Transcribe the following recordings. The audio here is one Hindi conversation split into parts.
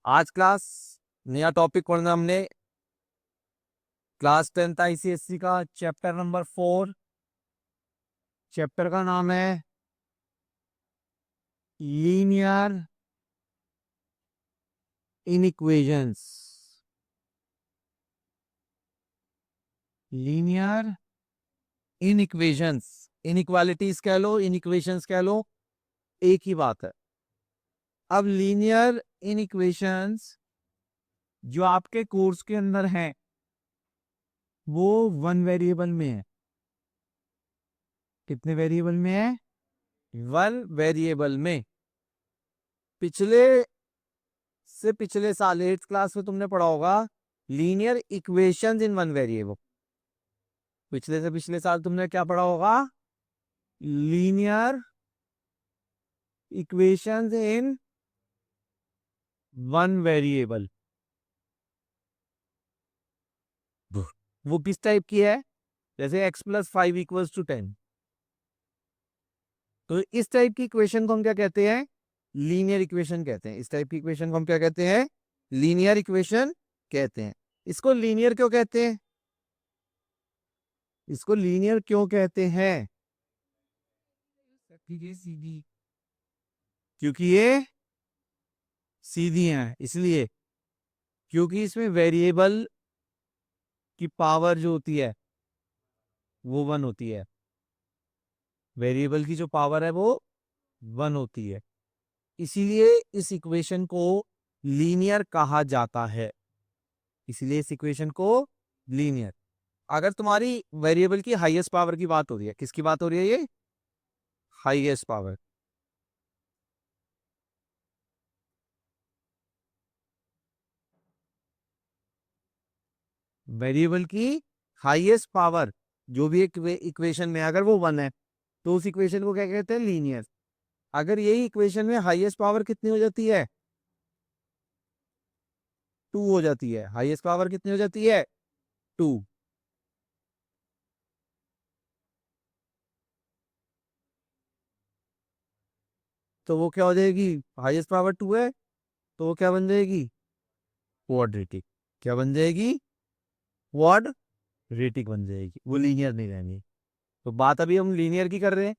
आज क्लास नया टॉपिक पढ़ना हमने। क्लास 10th आईसीएससी का चैप्टर नंबर 4। चैप्टर का नाम है लीनियर इनइक्वेशंस। लीनियर इनइक्वेशंस, इनइक्वालिटीज कह लो, इनइक्वेशंस कह लो, एक ही बात है। अब लीनियर इनइक्वेशंस जो आपके कोर्स के अंदर हैं वो वन वेरिएबल में है। कितने वेरिएबल में है? वन वेरिएबल में। पिछले साल 8th क्लास में तुमने पढ़ा होगा linear equations in one variable. पिछले साल तुमने क्या पढ़ा होगा? Linear equations in one variable. वो किस टाइप की है? जैसे x+5 = 10। तो इस टाइप की इक्वेशन को हम क्या कहते हैं? लीनियर इक्वेशन कहते हैं। इस टाइप की इक्वेशन को हम क्या कहते हैं? लीनियर इक्वेशन कहते हैं। इसको लीनियर क्यों कहते हैं? इसको लीनियर क्यों कहते हैं? क्योंकि ये सीधी हैं, इसलिए। क्योंकि इसमें वेरिएबल की पावर जो होती है वो 1 होती है। वेरिएबल की जो पावर है वो 1 होती है, इसीलिए इस इक्वेशन को लीनियर कहा जाता है। इसलिए इस इक्वेशन को लीनियर। अगर तुम्हारी वेरिएबल की हाईएस्ट पावर की बात हो रही है, किसकी बात हो रही है? ये हाईएस्ट पावर। वेरिएबल की हाईएस्ट पावर जो भी एक इक्वेशन में अगर वो 1 है तो उस इक्वेशन को क्या कहते हैं? लीनियर। अगर यही इक्वेशन में हाईएस्ट पावर कितनी हो जाती है? 2 हो जाती है। हाईएस्ट पावर कितनी हो जाती है? 2। तो वो क्या हो जाएगी? हाईएस्ट पावर 2 है तो वो क्या बन जाएगी? क्वाड्रेटिक। क्या बन जाएगी? क्वाड्रेटिक बन जाएगी। वो लीनियर नहीं रहेंगी। तो बात अभी हम लीनियर की कर रहे हैं।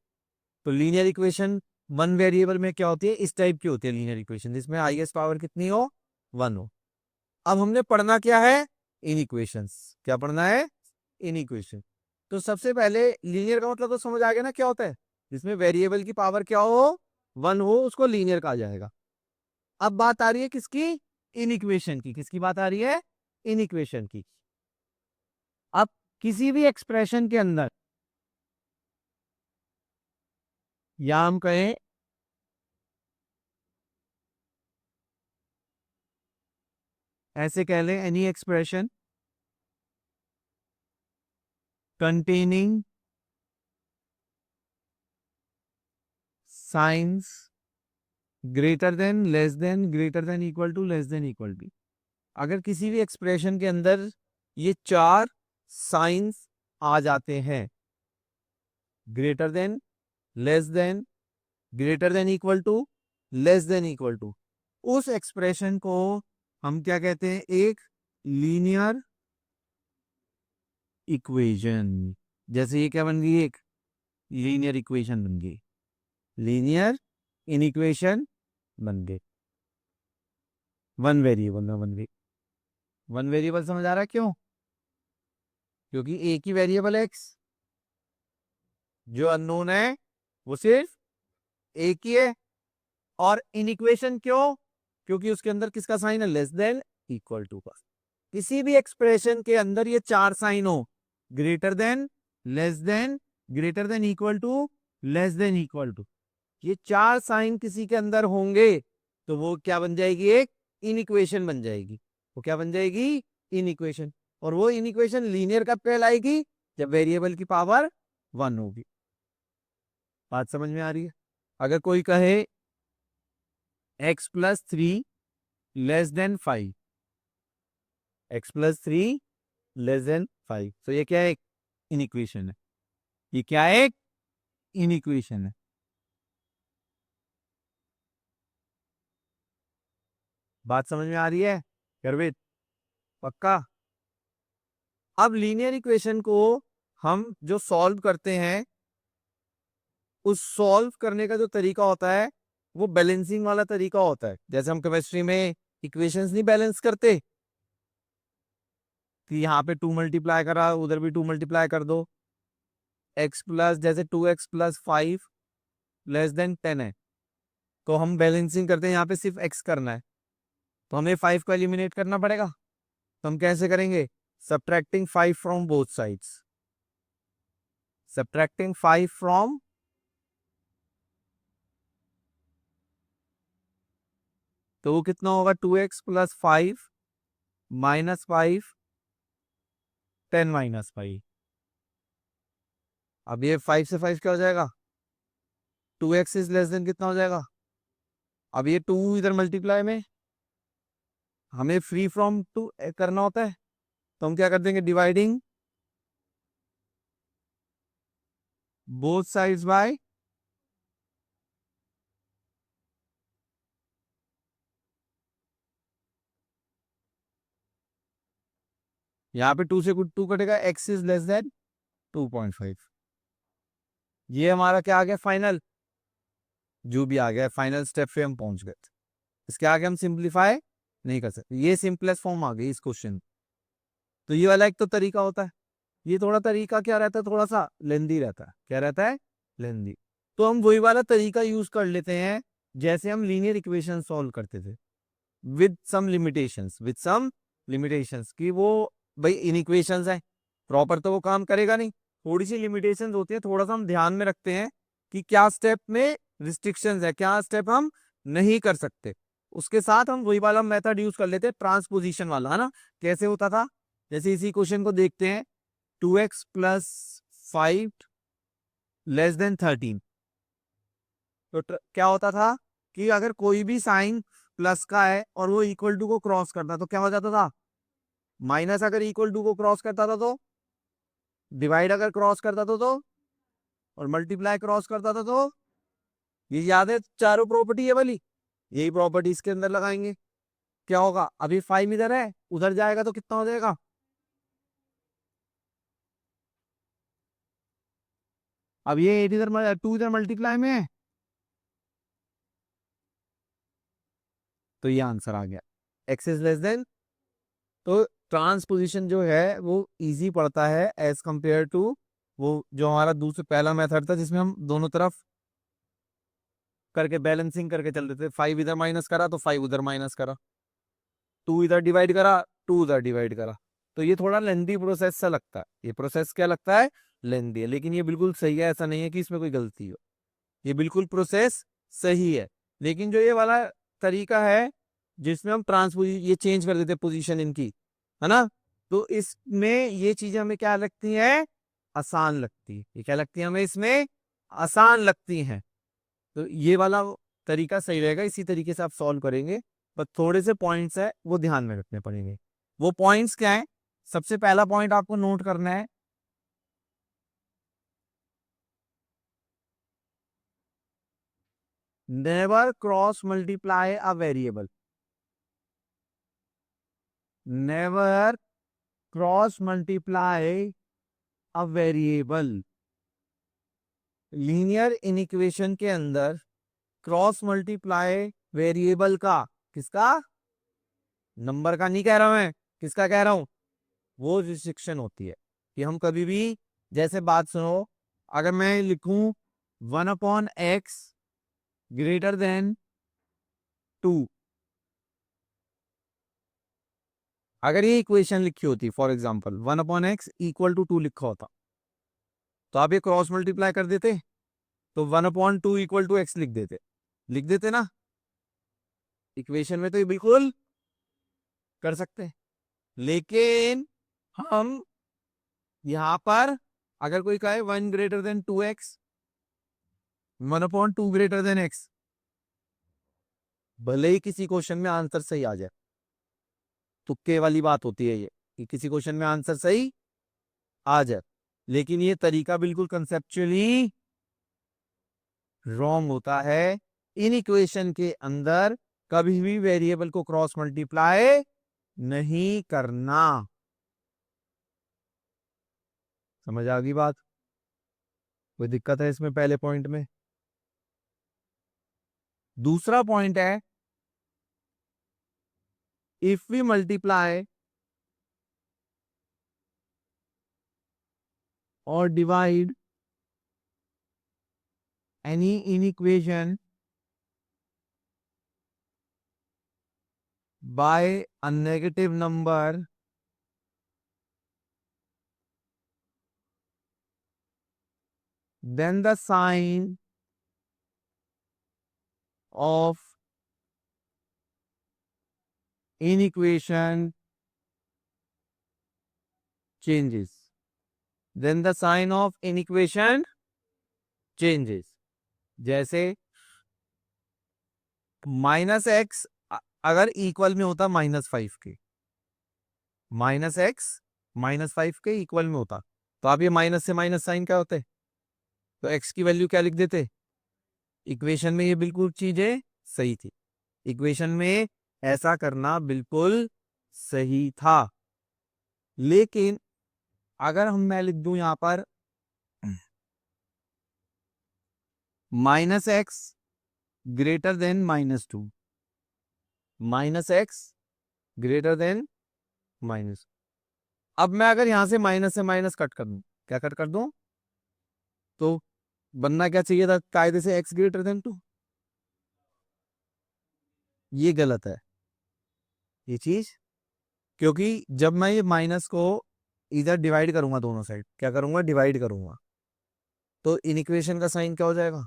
तो लीनियर इक्वेशन वन वेरिएबल में क्या होती है? इस टाइप की होती है लीनियर इक्वेशन, जिसमें हाईएस्ट पावर कितनी हो? 1 हो। अब हमने पढ़ना क्या है? इन इक्वेशंस। क्या पढ़ना है? In equation. तो सबसे पहले लीनियर का मतलब तो समझ आ गया ना क्या होता है? जिसमें वेरिएबल की पावर क्या हो? 1 हो, उसको लीनियर कहा जाएगा। अब बात आ रही है किसकी? इन इक्वेशन की। किसकी बात आ रही है? इन इक्वेशन की। अब किसी भी एक्सप्रेशन के अंदर, या हम कहें ऐसे कह लें, any expression containing signs greater than, less than, greater than, equal to, less than, equal to। अगर किसी भी एक्सप्रेशन के अंदर ये चार साइंस आ जाते हैं, greater than, less than, greater than equal to, less than equal to, उस एक्सप्रेशन को हम क्या कहते हैं? एक लीनियर इक्वेशन। जैसे ये क्या बन गई? एक लीनियर इक्वेशन बन गई। लीनियर इन इक्वेशन बन गई। वन वेरिएबल में बन गई। वन वेरिएबल समझ आ रहा है क्यों? क्योंकि एक ही वेरिएबल एक्स जो अननोन है वो सिर्फ एक ही है। और इन इक्वेशन क्यों? क्योंकि उसके अंदर किसका साइन है? लेस देन, इक्वल टू का। किसी भी एक्सप्रेशन के अंदर ये चार साइन हो, greater than, less than, greater than equal to, less than equal to, ये चार साइन किसी के अंदर होंगे तो वो क्या बन जाएगी? एक इन इक्वेशन बन जाएगी। वो क्या बन जाएगी? In equation. और वो इन इक्वेशन लीनियर कब कहलाएगी? जब वेरिएबल की पावर 1 होगी। बात समझ में आ रही है? अगर कोई कहे x+3 <5, x+3 <5, तो ये क्या है? इन इक्वेशन है। ये क्या है? इन इक्वेशन है। बात समझ में आ रही है गर्वित? पक्का? अब लीनियर इक्वेशन को हम जो सॉल्व करते हैं, उस सॉल्व करने का जो तरीका होता है वो बैलेंसिंग वाला तरीका होता है। जैसे हम केमिस्ट्री में इक्वेशंस नहीं बैलेंस करते कि यहाँ पे 2 मल्टीप्लाई करा, उधर भी 2 मल्टीप्लाई कर दो, x प्लस जैसे 2x प्लस 5 लेस देन 10 है, तो हम बैलेंसिंग करते हैं, यहाँ पे सिर्फ x करना है, तो हमें 5 को एलिमिनेट करना पड़ेगा। तो हम कैसे करेंगे? Subtracting 5 from both sides, subtracting 5 from, तो वो कितना होगा? 2x plus 5 minus 5 10 minus 5। अब ये 5 से 5 क्या हो जाएगा? 2x इज लेस देन कितना हो जाएगा? अब ये 2 इधर मल्टीप्लाई में हमें फ्री फ्रॉम 2 करना होता है, तो हम क्या कर देंगे? डिवाइडिंग बोथ साइड्स बाय, यहाँ पे 2 से 2 कटेगा, x इज लेस देन 2.5। ये हमारा क्या आ गया? फाइनल, जो भी आ गया फाइनल स्टेप पे हम पहुंच गए। इसके आगे हम सिंप्लीफाई नहीं कर सकते, ये सिंपलेस्ट फॉर्म आ गई इस क्वेश्चन। तो ये वाला एक तो तरीका होता है, ये थोड़ा तरीका क्या रहता है? थोड़ा सा लेंदी रहता है। क्या रहता है? लेंदी। तो हम वही वाला तरीका यूज कर लेते हैं जैसे हम लीनियर इक्वेशन सॉल्व करते थे, with some limitations, with some limitations, कि वो भाई इन इक्वेशंस है, प्रॉपर तो वो काम करेगा नहीं, थोड़ी सी लिमिटेशंस होती है, थोड़ा सा हम ध्यान में रखते हैं कि क्या स्टेप में रिस्ट्रिक्शंस है, क्या स्टेप हम नहीं कर सकते। उसके साथ हम वही वाला मेथड यूज कर लेते हैं, ट्रांसपोजिशन वाला, है ना? कैसे होता था? जैसे इसी क्वेश्चन को देखते हैं, 2x प्लस 5 लेस देन 13, तो क्या होता था कि अगर कोई भी साइन प्लस का है और वो इक्वल टू को क्रॉस करता तो क्या हो जाता था? माइनस अगर इक्वल टू को क्रॉस करता था तो, डिवाइड अगर क्रॉस करता था तो, और मल्टीप्लाई क्रॉस करता था तो, ये याद है चारों प्रॉपर्टी है वाली, यही प्रॉपर्टी इसके अंदर लगाएंगे। क्या होगा? अभी 5 इधर है, उधर जाएगा तो कितना हो जाएगा? अब ये 8 इधर 2 इधर मल्टीप्लाई में है, तो ये आंसर आ गया, एक्स इज लेस देन। तो ट्रांसपोजिशन जो है वो इजी पड़ता है एज कंपेयर टू वो जो हमारा दूसरा पहला मेथड था, जिसमें हम दोनों तरफ करके बैलेंसिंग करके चल रहे थे। 5 इधर माइनस करा तो 5 उधर माइनस करा, 2 इधर डिवाइड करा, 2 उधर डिवाइड करा। तो ये थोड़ा लेंदी प्रोसेस सा लगता है, ये प्रोसेस क्या लगता है? लेंदी है, लेकिन ये बिल्कुल सही है, ऐसा नहीं है कि इसमें कोई गलती हो, ये बिल्कुल प्रोसेस सही है। लेकिन जो ये वाला तरीका है जिसमें हम ट्रांसपोजिशन ये चेंज कर देते हैं पोजीशन इनकी, है ना, तो इसमें ये चीजें हमें क्या लगती हैं? आसान लगती है। ये क्या लगती है हमें? इसमें आसान लगती हैं। तो ये वाला तरीका सही रहेगा, इसी तरीके से आप सॉल्व करेंगे। पर थोड़े से पॉइंट्स है वो ध्यान में रखने पड़ेंगे। वो पॉइंट्स क्या है? सबसे पहला पॉइंट आपको नोट करना है, never cross multiply a variable, never cross multiply a variable. Linear inequation के अंदर क्रॉस मल्टीप्लाई वेरिएबल का, किसका? नंबर का नहीं कह रहा मैं, किसका कह रहा हूं? वो रिस्ट्रिक्शन होती है कि हम कभी भी, जैसे बात सुनो, अगर मैं लिखूं 1/x ग्रेटर देन 2, अगर ये इक्वेशन लिखी होती, for example 1/x equal to 2 लिखा होता, तो आप ये क्रॉस मल्टीप्लाई कर देते, तो 1/2 इक्वल टू x लिख देते, लिख देते ना? इक्वेशन में तो ये बिल्कुल कर सकते हैं। लेकिन हम यहां पर अगर कोई कहे 1 greater than 2x, 1/2 greater than x, भले ही किसी क्वेश्चन में आंसर सही आ जाए, तुक्के वाली बात होती है ये कि किसी क्वेश्चन में आंसर सही आ जाए, लेकिन ये तरीका बिल्कुल कंसेप्चुअली रॉन्ग होता है। इन इक्वेशन के अंदर कभी भी वेरिएबल को क्रॉस मल्टीप्लाई नहीं करना। समझ आ गई बात? कोई दिक्कत है इसमें पहले पॉइंट में? दूसरा पॉइंट है, इफ वी मल्टीप्लाई और divide any inequation by a negative number, then the sign of inequation changes. Then the sign of inequation changes. जैसे माइनस एक्स अगर इक्वल में होता -5 के, -x -5 के इक्वल में होता, तो आप ये माइनस से माइनस साइन क्या होते, तो x की वैल्यू क्या लिख देते। इक्वेशन में ये बिल्कुल चीजें सही थी, इक्वेशन में ऐसा करना बिल्कुल सही था। लेकिन अगर मैं लिख दूं यहां पर -x greater than -2, -x greater then minus, अब मैं अगर यहां से माइनस कट कर दूं, क्या कट कर दूं, तो बनना क्या चाहिए था कायदे से x ग्रेटर देन 2। ये गलत है ये चीज, क्योंकि जब मैं ये माइनस को इधर डिवाइड करूंगा, दोनों साइड क्या करूंगा, डिवाइड करूंगा, तो इन इक्वेशन का साइन क्या हो जाएगा,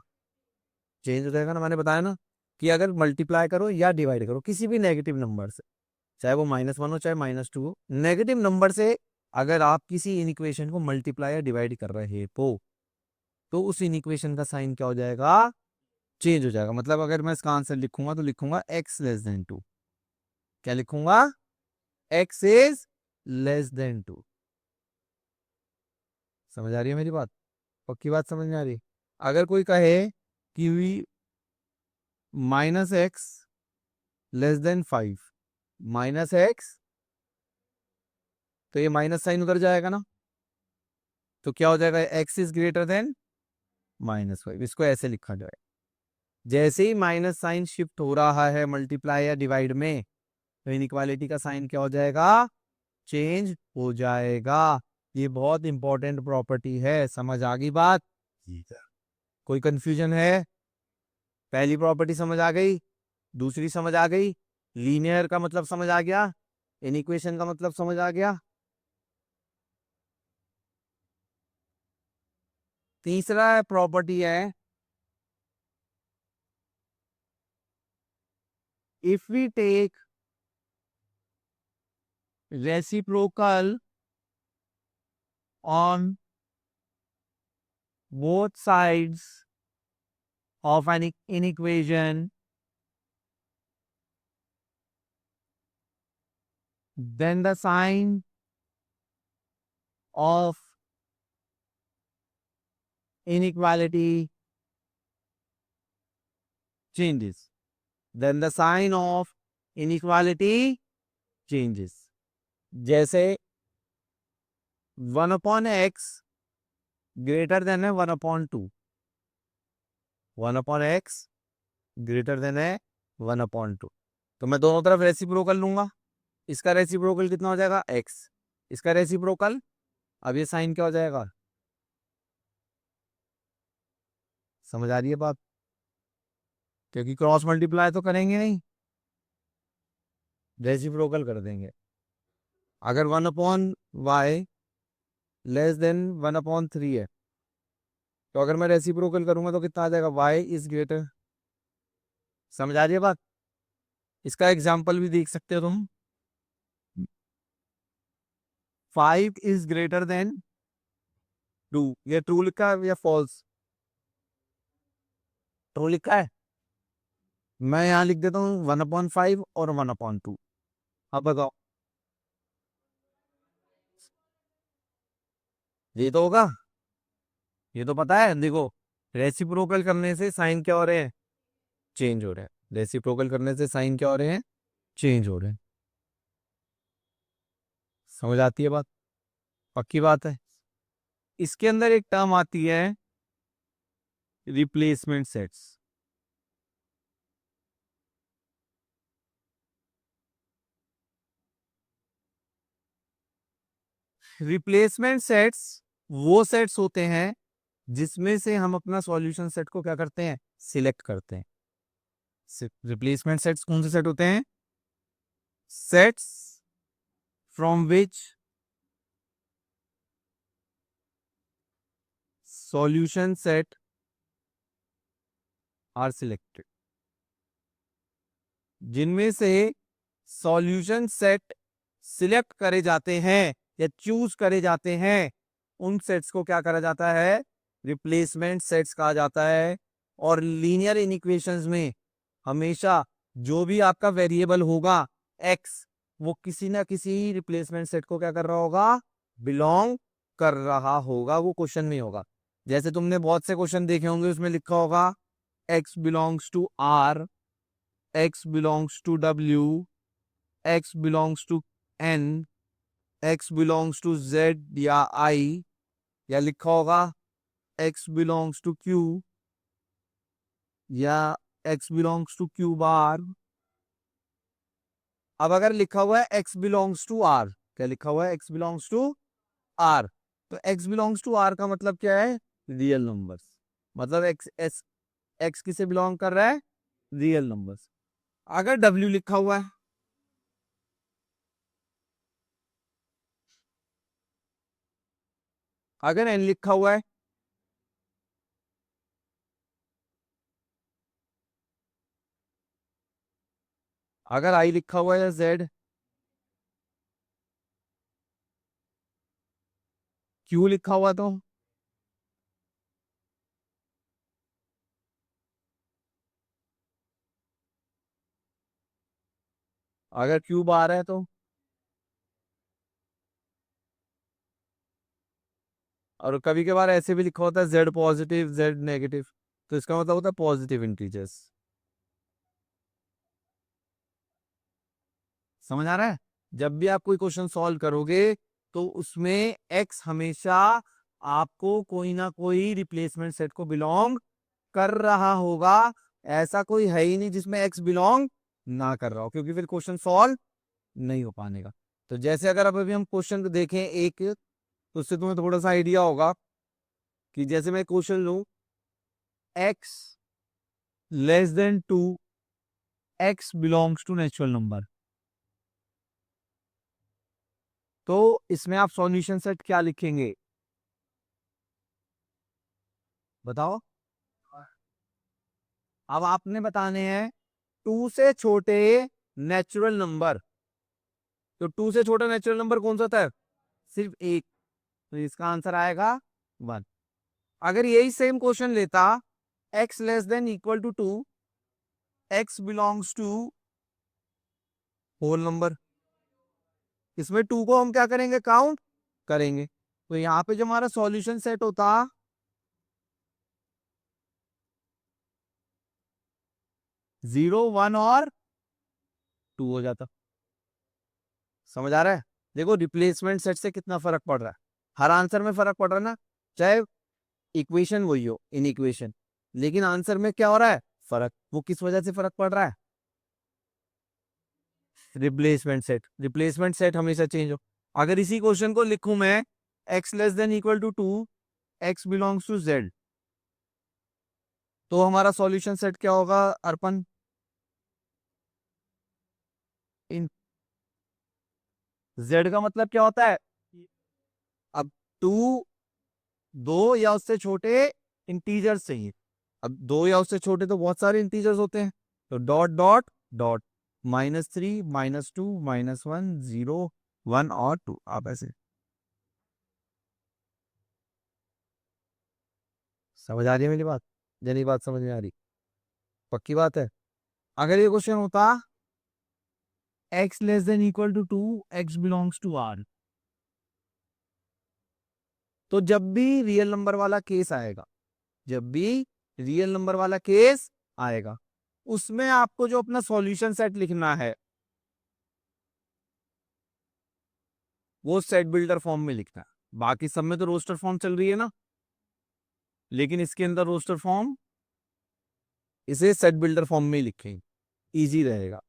चेंज हो जाएगा ना। मैंने बताया ना कि अगर मल्टीप्लाई करो या डिवाइड करो किसी भी नेगेटिव नंबर से, चाहे वो -1 हो चाहे -2 हो, नेगेटिव नंबर से अगर आप किसी इन इक्वेशन को मल्टीप्लाई या डिवाइड कर रहे हो, तो उस इन इक्वेशन का साइन क्या हो जाएगा, चेंज हो जाएगा। मतलब अगर मैं इसका आंसर लिखूंगा तो लिखूंगा x <2, क्या लिखूंगा, x <2। समझ आ रही है मेरी बात? पक्की बात समझ में आ रही है? अगर कोई कहे कि -x <5, -x, तो ये माइनस साइन उधर जाएगा ना, तो क्या हो जाएगा, x इज ग्रेटर देन -5। इसको ऐसे लिखा जाए, जैसे ही माइनस साइन शिफ्ट हो रहा है मल्टीप्लाई या डिवाइड में, तो इनइक्वालिटी का साइन क्या हो जाएगा, चेंज हो जाएगा। ये बहुत इंपॉर्टेंट प्रॉपर्टी है। समझ आ गई बात? कोई कंफ्यूजन है? पहली प्रॉपर्टी समझ आ गई, दूसरी समझ आ गई, लीनियर का मतलब समझ आ गया, इनइक्वेशन का मतलब समझ आ गया। तीसरा प्रॉपर्टी है, if we take reciprocal on both sides of an inequation, then the sign of inequality changes. Then the sign of inequality changes. जैसे 1/x ग्रेटर देन है 1/2, 1/x ग्रेटर देन है 1/2, तो मैं दोनों तरफ रेसिप्रोकल लूंगा। इसका रेसिप्रोकल कितना हो जाएगा, x, इसका रेसिप्रोकल, अब ये साइन क्या हो जाएगा। समझ आ रही है बात? क्योंकि क्रॉस मल्टीप्लाई तो करेंगे नहीं, रेसिप्रोकल कर देंगे। अगर 1/y लेस देन 1/3 है, तो अगर मैं रेसिप्रोकल करूंगा तो कितना आ जाएगा, y इज ग्रेटर। समझ आ रही है बात? इसका एग्जाम्पल भी देख सकते हो तुम, 5 इज ग्रेटर देन 2, ये ट्रू लिखा है या फॉल्स, ट्रू लिखा है। मैं यहां लिख देता हूँ 1/5 और 1/2। अब बताओ, ये तो होगा, ये तो पता है। देखो रेसिप्रोकल करने से साइन क्या हो रहे हैं, चेंज हो रहे हैं। रेसिप्रोकल करने से साइन क्या हो रहे हैं, चेंज हो रहे हैं। समझ आती है बात, पक्की बात है। इसके अंदर एक टर्म आती है रिप्लेसमेंट सेट्स। रिप्लेसमेंट सेट्स वो सेट्स होते हैं जिसमें से हम अपना सॉल्यूशन सेट को क्या करते हैं, सिलेक्ट करते हैं। रिप्लेसमेंट सेट्स कौन से सेट होते हैं, sets from which solution set are selected, जिनमें से सॉल्यूशन सेट सिलेक्ट करे जाते हैं या चूज करे जाते हैं, उन सेट्स को क्या करा जाता है, रिप्लेसमेंट सेट्स कहा जाता है। और लीनियर इनइक्वेशंस में हमेशा जो भी आपका वेरिएबल होगा एक्स, वो किसी ना किसी रिप्लेसमेंट सेट को क्या कर रहा होगा, बिलोंग कर रहा होगा, वो क्वेश्चन में होगा। जैसे तुमने बहुत से क्वेश्चन देखे होंगे, उसमें लिखा होगा X belongs to R, x belongs to W, x belongs to N, x belongs to Z या I, या लिखा होगा x belongs to Q या x belongs to Q बार। अब अगर लिखा हुआ है x belongs to R, क्या लिखा हुआ है, x belongs to R, तो x belongs to R का मतलब क्या है, रियल नंबर्स। मतलब x किसे बिलोंग कर रहा है, रियल नंबर्स। अगर W लिखा हुआ है, अगर n लिखा हुआ है, अगर I लिखा हुआ है या Z, Q लिखा हुआ तो अगर क्यूब आ रहा है तो, और कभी कभार ऐसे भी लिखा होता है जेड पॉजिटिव जेड नेगेटिव, तो इसका मतलब होता है पॉजिटिव इंटीजर्स। समझ आ रहा है। जब भी आप कोई क्वेश्चन सॉल्व करोगे तो उसमें एक्स हमेशा आपको कोई ना कोई रिप्लेसमेंट सेट को बिलोंग कर रहा होगा। ऐसा कोई है ही नहीं जिसमें एक्स बिलोंग ना कर रहा हो, क्योंकि फिर क्वेश्चन सॉल्व नहीं हो पाने का। तो जैसे अगर अब अभी हम क्वेश्चन को देखें एक, तो उससे तुम्हें थोड़ा सा आइडिया होगा कि जैसे मैं क्वेश्चन लूं X less than 2, X belongs to natural number, तो इसमें आप सॉल्यूशन सेट क्या लिखेंगे, बताओ। अब आपने बताने हैं टू से छोटे नेचुरल नंबर, तो टू से छोटा नेचुरल नंबर कौन सा था, सिर्फ एक, तो इसका आंसर आएगा 1। अगर यही सेम क्वेश्चन लेता X less than equal to 2, X belongs to whole number, इसमें 2 को हम क्या करेंगे, काउंट करेंगे, तो यहाँ पे जो हमारा सॉल्यूशन सेट होता 0 1 और 2 हो जाता। समझ आ रहा है। देखो रिप्लेसमेंट सेट से कितना फर्क पड़ रहा है, हर आंसर में फर्क पड़ रहा है ना, चाहे इक्वेशन वही हो, इन इक्वेशन, लेकिन आंसर में क्या हो रहा है, फर्क। वो किस वजह से फर्क पड़ रहा है, रिप्लेसमेंट सेट हमेशा चेंज हो। अगर इसी क्वेश्चन को लिखूं मैं X less than equal to 2, X belongs to Z, तो हमारा सॉल्यूशन सेट क्या होगा अर्पण, इन जेड का मतलब क्या होता है, अब टू, दो या उससे छोटे इंटीजर्स चाहिए। अब दो या उससे छोटे तो बहुत सारे इंटीजर्स होते हैं, तो डॉट डॉट डॉट, -3 -2 -1 0 1 और 2, आप ऐसे। समझ आ रही है मेरी बात, मेरी बात समझ में आ रही, पक्की बात है। अगर ये क्वेश्चन होता x less than equal to 2, x belongs to r, तो जब भी रियल नंबर वाला केस आएगा, जब भी रियल नंबर वाला केस आएगा, उसमें आपको जो अपना सॉल्यूशन सेट लिखना है वो सेट बिल्डर फॉर्म में लिखना है। बाकी सब में तो रोस्टर फॉर्म चल रही है ना, लेकिन इसके अंदर रोस्टर फॉर्म इसे सेट बिल्डर फॉर्म में ही लिखेंगे, इजी रहेगा।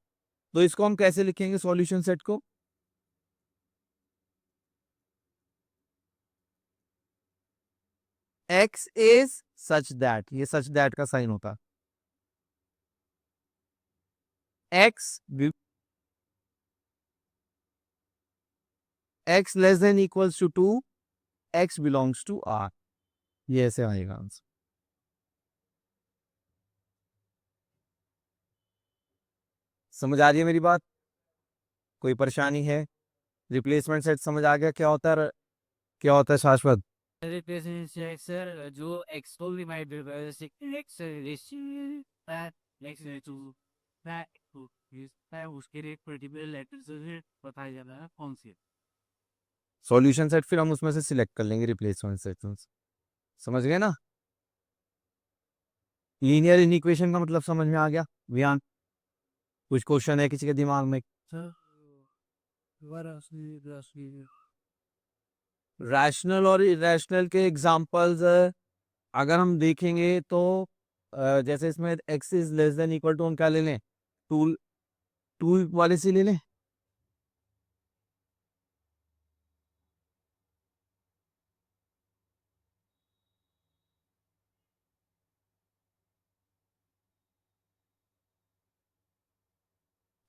तो इसको हम कैसे लिखेंगे सॉल्यूशन सेट को? एक्स इज सच दैट, ये सच दैट का साइन होता X X less than equals to 2, X belongs to R, ये ऐसे आएगा आंसर। समझ आ रही है मेरी बात? कोई परेशानी है? रिप्लेसमेंट सेट समझ आ गया क्या होता है? क्या होता है शाश्वत? रिप्रेजेंट सर जो एक्स को divide by X ratio that X to that to इस है उसके लिए एक पर्टिकुलर लेटर से बताया जाना है कौन सी है। सॉल्यूशन सेट फिर हम उसमें से सिलेक्ट कर लेंगे रिप्लेसमेंट सेट। समझ गए ना? लीनियर इनइक्वेशन का मतलब समझ में आ गया? व्यान कुछ क्वेश्चन है किसी के दिमाग में? सर दोबारा रैशनल और इरेशनल के एग्जांपल्स अगर हम देखेंगे तो जैसे इसमें X is less than equal to हम क्या ले लें? टू, टू वाले से ले लें।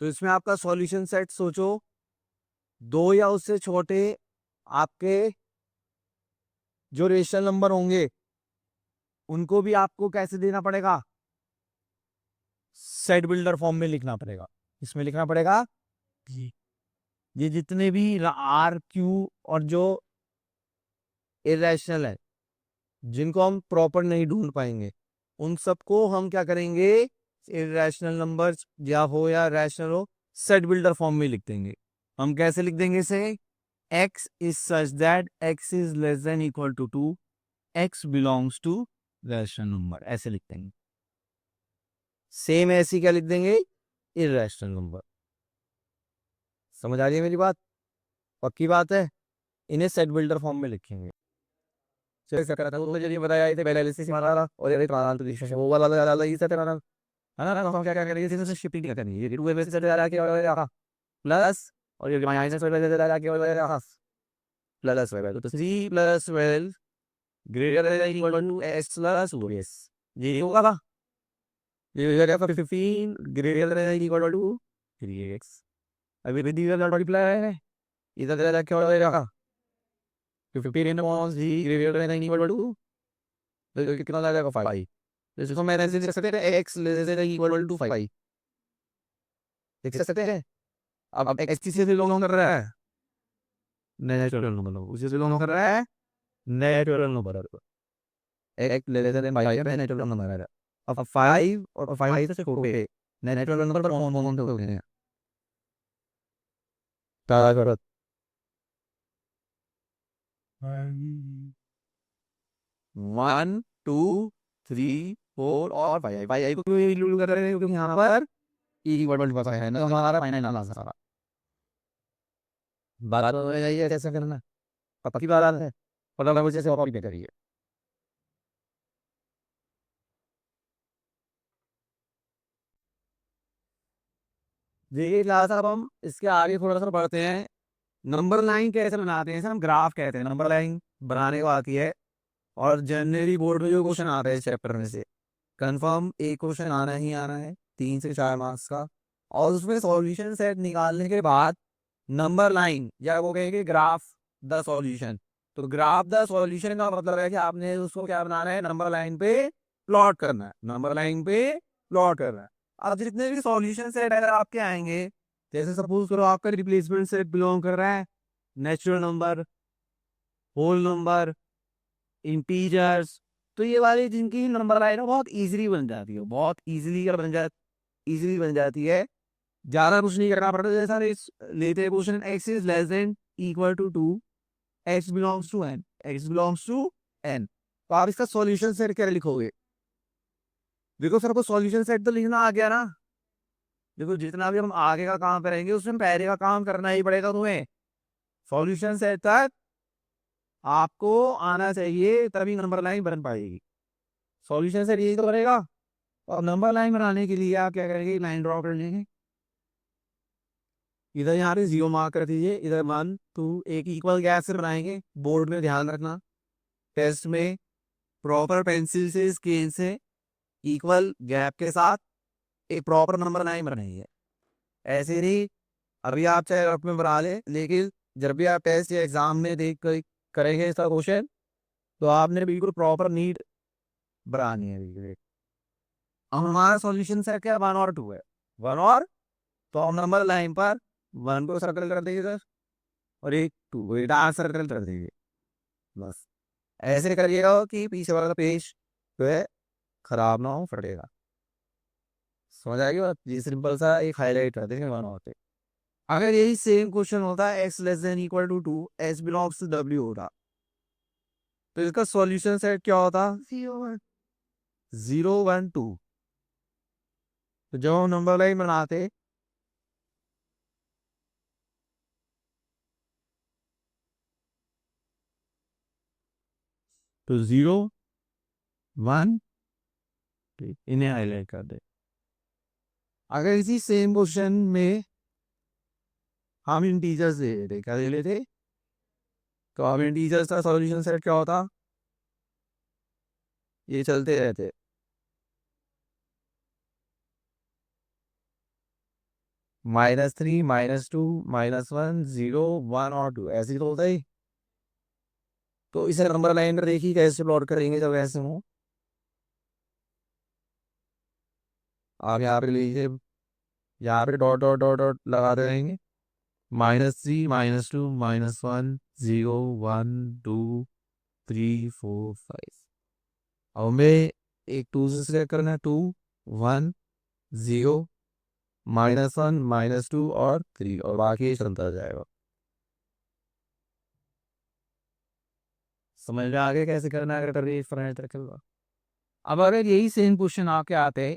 तो इसमें आपका सॉल्यूशन सेट सोचो, दो या उससे छोटे आपके जो रेशनल नंबर होंगे उनको भी आपको कैसे देना पड़ेगा? सेट बिल्डर फॉर्म में लिखना पड़ेगा। इसमें लिखना पड़ेगा ये जितने भी आर क्यू और जो इरेशनल है जिनको हम प्रॉपर नहीं ढूंढ पाएंगे उन सबको हम क्या करेंगे? इरेशनल नंबर्स या हो या रैशनल हो, सेट बिल्डर फॉर्म में लिख देंगे। हम कैसे लिख देंगे इसे? x is such that x is less than equal to 2, x belongs to rational number, ऐसे लिख देंगे। सेम ऐसी क्या लिख देंगे? Irrational number. समझ आ रही है मेरी बात? पक्की बात है? इन्हें सेट बिल्डर फॉर्म में लिखेंगे। चेक करा था तो मुझे बताया थे पहले एलिसिस मारा था और ये ट्रांसफर डिस्ट्रीब्यूशन वो वाला वाला ये सेट है ना हम क्या क्या करेंगे इसे शिफ्टिंग करनी है। ये टू से सेट आ के और रहा प्लस और ये माइनस वाला सेट आ के और रहा प्लस 12 तो 3 plus 12 greater than equal to x plus 2s, ये होगा ना? ये हो जाएगा 15 greater than equal to 3x। अभी विधि का मल्टीप्लाई है इधर जाके क्या हो जाएगा? 15 into 3 greater than equal to तो कितना आ जाएगा 5। तो इसको मैं ऐसे लिख सकते हैं x less than equal to 5, लिख सकते हैं। अब x किसी से बिलोंग कर रहा है? नेचुरल नंबर, उसी से बिलोंग कर रहा है natural number. x less then 5 है नेचुरल नंबर है। अब 5 और 5 से छोटे नेचुरल नंबर पर कौन कौन से होते हैं? क्या करो? 1 2 3 4 और 5 5 को क्यों इंक्लूड कर रहे हैं? क्योंकि यहाँ पर ई वर्ड पता है ना हमारा फाइनल ना सारा बात हो जाइए कैसे करना पता की बात है। पता लगा जैसे कॉपी पे करिए। देखिए क्लास अब हम इसके आगे थोड़ा सा पढ़ते हैं। नंबर लाइन कैसे बनाते हैं? इसे हम ग्राफ कहते हैं। नंबर लाइन बनाने को आती है और जनरली बोर्ड में जो क्वेश्चन आता है इस चैप्टर में से कंफर्म एक क्वेश्चन आना ही आना है 3 से 4 मार्क्स का। और उसमें सॉल्यूशन सेट निकालने के बाद नंबर लाइन या वो कहेंगे ग्राफ द सॉल्यूशन। तो ग्राफ द सॉल्यूशन का मतलब है कि आपने उसको क्या बनाना है? नंबर लाइन पे प्लॉट करना है, नंबर लाइन पे प्लॉट करना है। अब जितने भी सॉल्यूशन सेट अगर आपके आएंगे, जैसे सपोज करो आपका रिप्लेसमेंट सेट बिलोंग कर रहा है natural number, whole number, integers, तो ये वाली जिनकी नंबर लाइन है बहुत इजीली बन जाती है, बहुत इजीली इजीली बन जाती है। ज्यादा कुछ नहीं करना पड़ता। जैसा लेते हैं question x is less than equal to 2, x belongs to n, x belongs to n। तो आप इसका सॉल्यूशन सेट क्या लिखोगे? देखो सर को सॉल्यूशन सेट तो लिखना आ गया ना। देखो जितना भी हम आगे का काम करेंगे उसमें पहले का काम करना ही पड़ेगा तुम्हें। सॉल्यूशन सेट तक आपको आना चाहिए, तभी नंबर लाइन बन पाएगी। सॉल्यूशन सेट यही तो करेगा। और नंबर लाइन बनाने के लिए आप क्या करेंगे, लाइन ड्रॉ कर लेंगे। इधर यहाँ पे 0 मार्क कर दीजिए, इधर 1 2 एक इक्वल गैप से बनाएंगे। बोर्ड में ध्यान रखना, टेस्ट में प्रॉपर पेंसिल से स्केल से इक्वल गैप के साथ एक प्रॉपर नंबर लाइन बनाइए। ऐसे नहीं अभी आप चाहे रफ में बना ले, लेकिन जब भी आप टेस्ट या एग्जाम में देख कर करेंगे इसका क्वेश्चन, तो आपने बिल्कुल प्रॉपर नीट बनानी है बिल्कुल। अब हमारा सॉल्यूशन सेट क्या 1 और 2 है। 1 और, तो हम नंबर लाइन पर 1 को सर्कल कर देंगे सर, और एक 2 को डार्क सर्कल कर देंगे। बस ऐसे करिएगा कि पीछे वाला पेज जो है खराब ना हो, फटेगा। समझ आएगी बात? ये सिंपल सा एक हाईलाइट कर देंगे 1 और पे। अगर यही सेम क्वेश्चन होता है x less than equal to 2, s belongs to w होता, तो इसका सॉल्यूशन सेट क्या होता, 0 1 2। तो जब हम नंबर लाइन बनाते, तो 0 1 इन्हें हाईलाइट कर दे। अगर इसी सेम क्वेश्चन में हम इंटीजर्स दे लेते, क्या दे लेते, तो हम इंटीजर्स का सॉल्यूशन सेट क्या होता, ये चलते रहते। -3 -2 -1 0 1 और 2 ऐसे ही तो होता है। तो इसे नंबर लाइन पर देखिए कैसे प्लॉट करेंगे जब ऐसे हो। आप यहाँ पे लीजिए, यहाँ पे डॉट डॉट डॉट डॉट लगा देंगे। -3 -2 -1 0 1 2 3 4 5। अब हमें एक 2 से सिलेक्ट करना है, 2 1 0 -1 -2 और 3, और बाकी चलता जाएगा। समझ में आगे कैसे करना है, अगर फ्रंट सर्कल। अब अगर यही सेम क्वेश्चन आपके आते हैं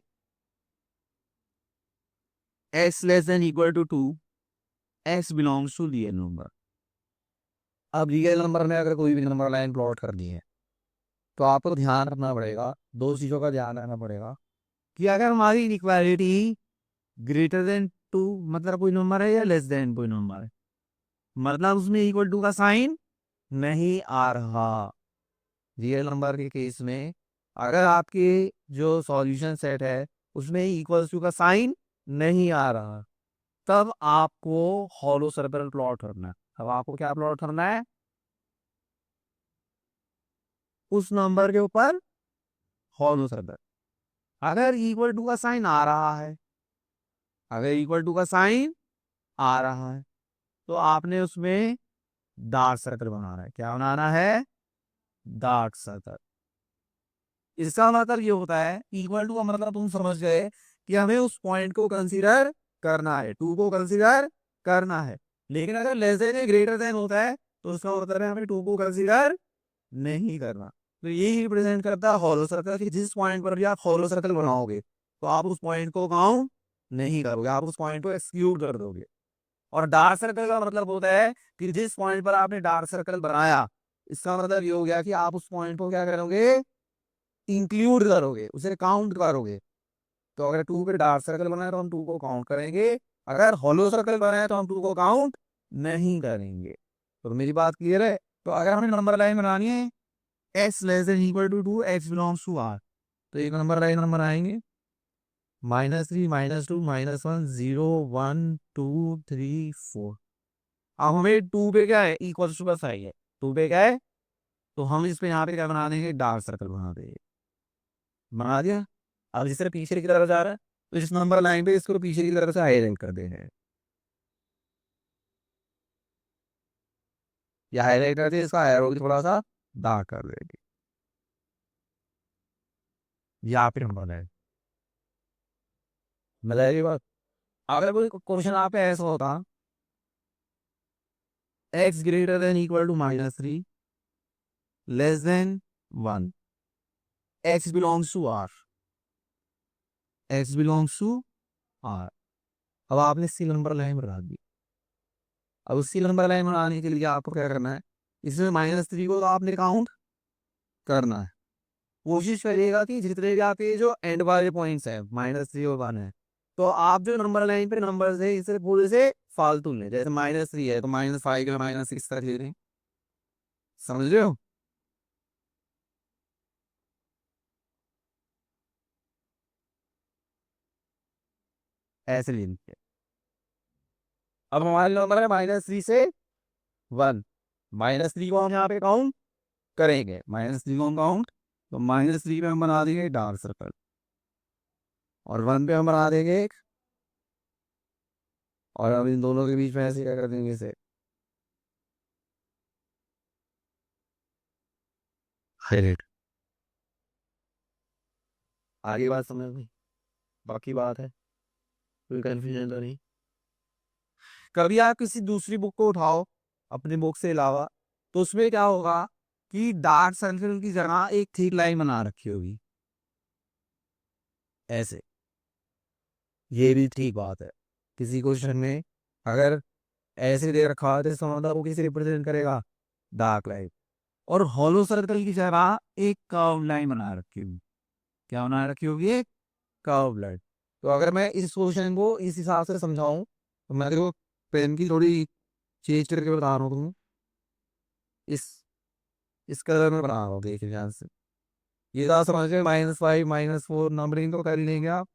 x less than equal to 2, x belongs to real number. अब रियल नंबर में अगर कोई भी नंबर लाइन प्लॉट करनी है, तो आपको ध्यान रखना पड़ेगा, दो चीज़ों का ध्यान रखना पड़ेगा कि अगर हमारी इक्वालिटी ग्रेटर देन 2 मतलब कोई नंबर है, या लेस देन कोई नंबर है, मतलब उसमें इक्वल टू का साइन नहीं आ रहा। रियल नंबर के केस में अगर आपके जो सॉल्यूशन सेट है उसमें इक्वल टू का साइन नहीं आ रहा, तब आपको हॉलो सर्कल प्लॉट करना है। अब आपको क्या प्लॉट करना है, उस नंबर के ऊपर हॉलो सर्कल। अगर इक्वल टू का साइन आ रहा है, अगर इक्वल टू का साइन आ रहा है, तो आपने उसमें डार्क सर्कल बनाना है। क्या बनाना है, डार्क सर्कल। इसका मतलब ये होता है, इक्वल टू का मतलब तुम समझ गए कि हमें उस पॉइंट को कंसीडर करना है, 2 को कंसीडर करना है। लेकिन अगर लेस देन या ग्रेटर देन होता है, तो उसका मतलब है हमें 2 को कंसीडर नहीं करना। तो यही रिप्रेजेंट करता है हॉलो सर्कल, कि जिस पॉइंट पर भी आप हॉलो सर्कल बनाओगे, तो आप उस पॉइंट को काउंट नहीं करोगे, आप उस पॉइंट को एक्सक्लूड कर दोगे। और डार्क सर्कल का मतलब होता है कि जिस पॉइंट पर आपने डार्क सर्कल बनाया, इसका मतलब ये हो गया कि आप उस पॉइंट को क्या करोगे, इंक्लूड करोगे, उसे काउंट करोगे। तो अगर 2 पे डार्क सर्कल बनाए तो हम 2 को काउंट करेंगे, अगर हॉलो सर्कल बनाए तो हम 2 को काउंट नहीं करेंगे। तो मेरी बात क्लियर है? तो अगर हमें नंबर लाइन बनानी है x less than equal to 2, x belongs to r, तो एक नंबर लाइन हम बनाएंगे -3 -2 -1 0 1 2 3 4। अब हमें 2 पे क्या है, इक्वल टू का साइन है, 2 पे क्या है, तो हम इस पे यहाँ पे क्या बना देंगे, डार्क सर्कल बना देंगे। बना दिया। अब जिस तरह पीछे की तरफ जा रहा है, तो इस नंबर लाइन पे इसको पीछे की तरफ से हाईलाइट कर देंगे, या हाईलाइट करके इसका एरो थोड़ा सा डार्क कर देंगे, या फिर नंबर लाइन। मतलब ये बात, अगर कोई क्वेश्चन आप पे ऐसा होता, x greater than equal to -3 less than 1, x belongs to r, x belongs to r। अब आपने सी नंबर लाइन बना दी। अब उसी नंबर लाइन बनाने के लिए आपको क्या करना है, इसमें -3 को तो आपने काउंट करना है। कोशिश करिएगा कि जितने भी आपके जो एंड वाले पॉइंट्स है -3 और 1 है, तो आप जो नंबर लाइन पे नंबर है इसे पूरे से फालतू लें। जैसे -3 है तो -5 या -6 तक ले लें। समझ रहे हो? ऐसे ले लीजिए। अब हमारे नंबर है -3 से 1। -3 को हम यहाँ पे काउंट करेंगे। -3 को हम काउंट, तो -3 पे हम बना देंगे डार्क सर्कल, और 1 पे हम बना देंगे एक, और अब इन दोनों के बीच में ऐसे क्या कर देंगे इसे हाईलाइट। आगे बात समझ में? बाकी बात है, कोई कंफ्यूजन तो नहीं? कभी आप किसी दूसरी बुक को उठाओ अपने बुक से अलावा, तो उसमें क्या होगा कि डार्क सर्कल की जगह एक थिक लाइन बना रखी होगी ऐसे। ये भी ठीक बात है। किसी क्वेश्चन में अगर ऐसे दे रखा है तो इसका मतलब वो किसे रिप्रेजेंट करेगा, डार्क लाइन। और हॉलो सर्कल की जगह एक कर्व लाइन बना रखी होगी। क्या बना रखी होगी? एक कर्व लाइन। तो अगर मैं इस क्वेश्चन को इस हिसाब से समझाऊं, तो मैं देखो पेन की थोड़ी चेंज करके बता रहा हूँ तुम, इस इस कलर में बना रहा हूँ, देखिए ध्यान से। ये तो आप समझ गए, -5 -4 नंबरिंग तो कर ही लेंगे आप।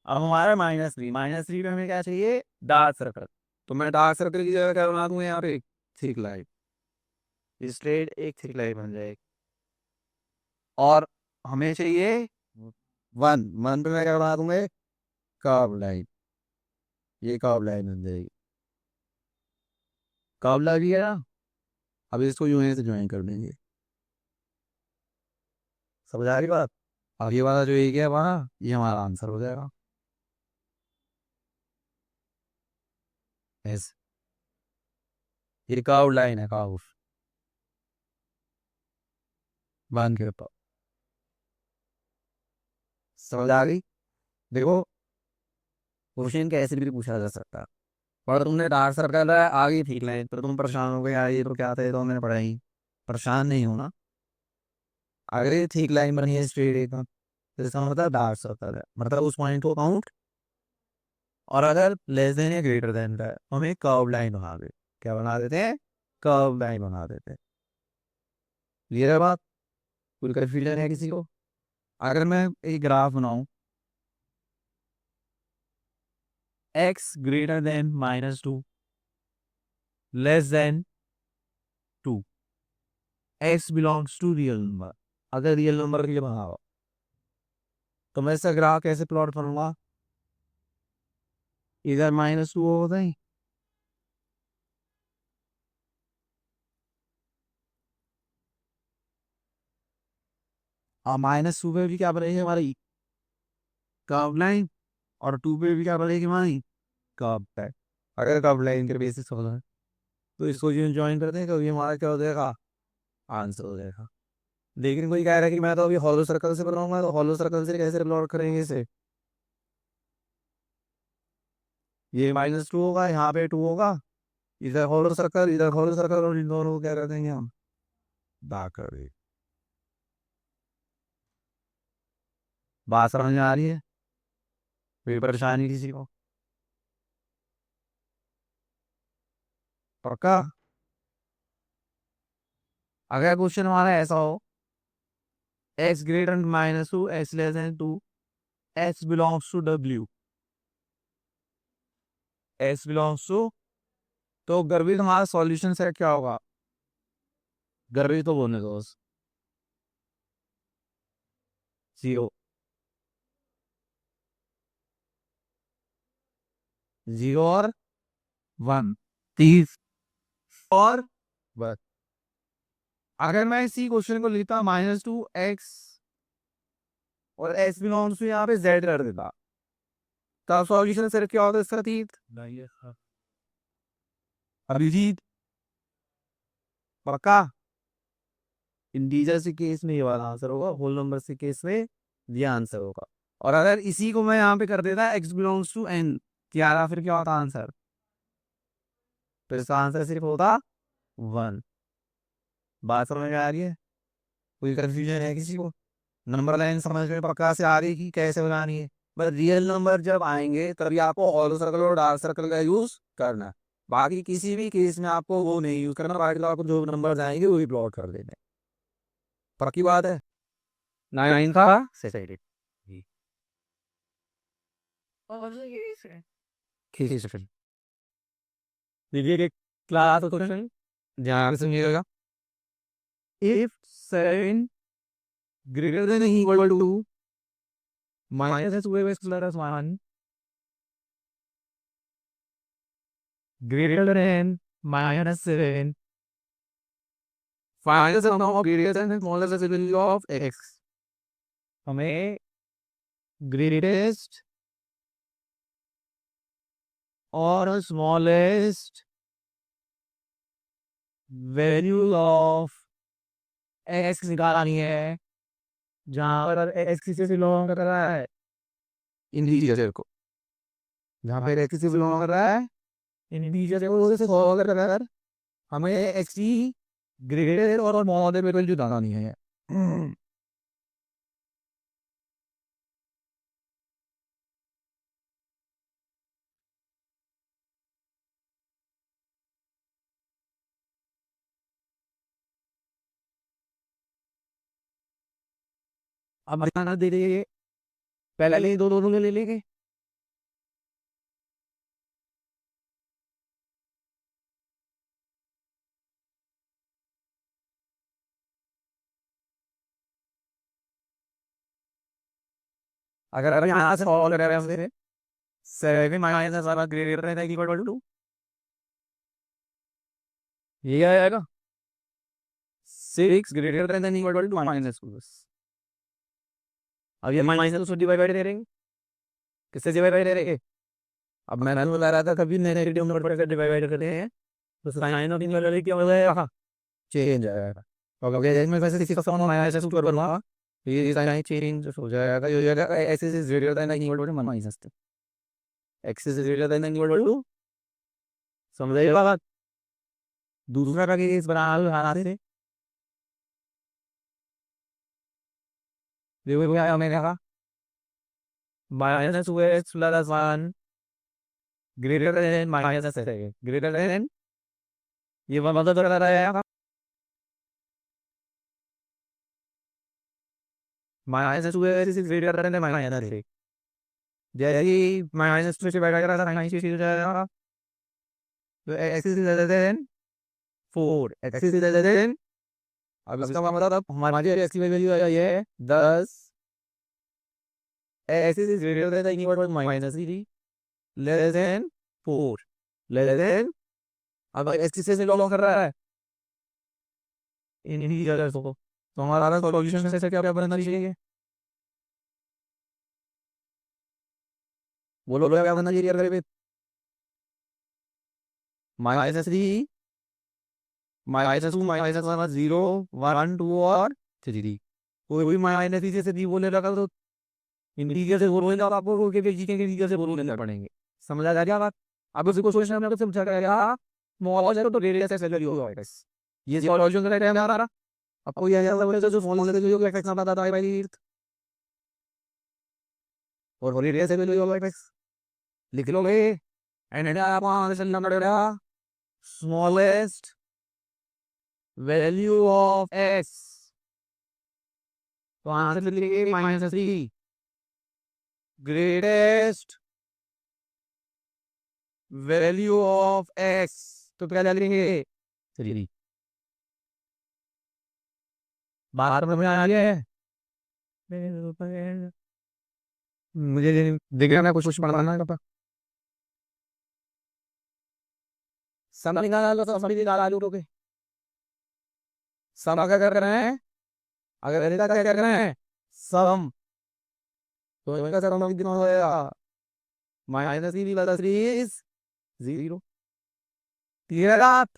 अब हमारा -3 पे हमें क्या चाहिए, डार्क सर्कल। तो मैं डार्क सर्कल की जगह क्या बना दूंगा यहाँ पे, थिक लाइन। स्ट्रेट एक थिक लाइन बन जाएगी। और हमें चाहिए 1 पे मैं क्या बना दूंगा, कर्व लाइन। ये कर्व लाइन बन जाएगी। कर्व लाइन है ना। अब इसको यूं से ज्वाइन कर देंगे। समझ आ रही बात? अब ये वाला जो एक है वहाँ, ये हमारा आंसर हो जाएगा ऐसे। ये कर्व लाइन है, कर्व वन के ऊपर। समझ आ गई? देखो क्वेश्चन कैसे भी पूछा जा सकता है। पर तुमने डार्क सर्कल है आगे ठीक लाइन, तो तुम परेशान हो गए यार ये तो क्या था, ये तो मैंने पढ़ा ही। परेशान नहीं होना। अगर ये ठीक लाइन बनी है स्ट्रेट एकदम, तो इसका मतलब डार्क सर्कल है, मतलब उस पॉइंट को काउंट। और अगर लेस देन या ग्रेटर देन का है तो हम एक कर्व लाइन बना देते। क्या बना देते हैं? कर्व लाइन बना देते हैं। क्लियर है बात? कोई कंफ्यूजन है किसी को? अगर मैं एक ग्राफ बनाऊं, x greater than -2, less than 2, x belongs to real number. अगर रियल नंबर के लिए बना हो, तो मैं इसका ग्राफ कैसे प्लॉट करूंगा? इधर -2 होता है, और -2 पे भी क्या बनेगी हमारी, कर्व लाइन। और 2 पे भी क्या बनेगी हमारी, कर्व लाइन। अगर कर्व लाइन के बेसिस होना है, तो इसको जो ज्वाइन करते हैं कभी हमारा क्या हो जाएगा, आंसर हो जाएगा। लेकिन कोई कह रहा है कि मैं तो अभी हॉलो सर्कल से बनाऊंगा, तो हॉलो सर्कल से कैसे प्लॉट करेंगे इसे? ये -2 होगा, यहाँ पे 2 होगा, इधर हॉलो सर्कल, इधर हॉलो सर्कल, और इन दोनों को क्या कर देंगे हम, डार्क कर देंगे। बात समझ में आ रही है? कोई परेशानी किसी को? पक्का? अगर क्वेश्चन हमारा ऐसा हो, x greater -2, x less than 2, x belongs to w, x belongs to, तो गर्भित हमारा सॉल्यूशन सेट क्या होगा? गर्भित तो बोलने दो, 0, 0 और 1, 30 और बस। अगर मैं इसी क्वेश्चन को लिखता -2x और x बिलोंग्स टू यहाँ पे z कर देता, तब सॉल्यूशन सेट क्या होता है इसका, 30। अभिजीत, पक्का? इंटीजर के केस में ये वाला आंसर होगा, होल नंबर के केस में ये आंसर होगा। और अगर इसी को मैं यहाँ पे कर देता x बिलोंग्स टू n, क्या फिर क्या होता आंसर? तो इसका आंसर सिर्फ होता 1। बात समझ में आ रही है? कोई कंफ्यूजन है किसी को? नंबर लाइन समझ में पक्का से आ रही कि कैसे बनानी है? बस रियल नंबर जब आएंगे तभी आपको हॉलो सर्कल और डार्क सर्कल का यूज करना है। बाकी किसी भी केस में आपको वो नहीं यूज करना, बाकी तो आपको जो नंबर आएंगे वही प्लॉट कर देने। पक्की बात है? 9 था सही। देखिए कि क्लास क्वेश्चन ध्यान से सुनिएगा। If 7 greater than or equal to minus 2x plus 1 greater than minus 7, find the sum of greatest and smallest value of x। हमें greatest और smallest value of x निकालनी है, जहाँ पर x किसी से बिलोंग कर रहा है इंटीजर को, जहाँ पर x किसी से बिलोंग कर रहा है इंटीजर को, उसे सॉल्व कर हमें x की ग्रेटर और स्मॉलर वैल्यू निकालनी है। अब हरियाणा दे देंगे, पहले दो दोनों ले लेंगे। अगर अगर यहाँ से फॉलो कर रहे हैं 7 माइनस वाला ग्रेटर है इक्वल टू ये आएगा 6 greater than equal to minus 2। अब ये माइनस को डिवाइड दे रहेंगे, किससे डिवाइड दे रहेंगे? अब मैंने बता रहा था कभी नेगेटिव नंबर से डिवाइड करते हैं तो साइन ऑफ इनवर्स क्या हो जाएगा? चेंज आएगा। और अगर इसमें वैसे किसी का सम माइनस से ऊपर बनवा ये साइन चेंज हो जाएगा, ये हो जाएगा X is greater than equal to minus 2, X is greater than equal to, समझाइएगा बात? दूसरा का केस बना थे, देखो भैया मैंने कहा minus 2x plus 1 greater than minus greater than, ये मतलब कर रहा है minus 2x is greater then minus 3। जैसे ही माइनस 2 से बैठ जाएगा माइनस 3 हो जाएगा, तो x is greater then 4, x is greater then, अब इसका मतलब हमारी x की वैल्यू आ गई है 10, x is greater than equal to minus 3 less than 4 less than, अब x किससे से लॉग कर रहा है इंटीजर को, तो हमारा सॉल्यूशन से क्या क्या बनना चाहिए? बोलो क्या बनना चाहिए अगर माइनस 3 माइनस 2 माइनस 1 0 1 2 और 3, कोई माइनस 3 से 3 बोलने लगा तो इंटीजर से बोलने लगा, आपको के इंटीजर से बोलने पड़ेंगे। समझ आ गया बात? अब उसको सोचना में समझा गया स्मॉल है तो रेडियस एक्स वैल्यू होगा एक्स, ये सॉल्यूशन का टाइम आ रहा। अब कोई ऐसा बोले जो फॉर्मूले से जो एक्स ना पता था भाई, और रेडियस वैल्यू होगा एक्स लिख लो भाई, एंड आप वहां से नंबर पड़ेगा स्मॉलेस्ट वैल्यू ऑफ एक्स, तो वहां से लिखेंगे minus 3 greatest value of x, तो क्या लिखेंगे 3। बाहर में आ गया है, मुझे दिख रहा है कुछ पढ़ाना है पापा। सम निकाला लो, सम निकाला लो के सम क्या कर रहे हैं, अगर गणित क्या कर रहे हैं सम, तो इनका सम कितना हो जाएगा माइनस 3 प्लस 3 इज 0। क्लियर है बात?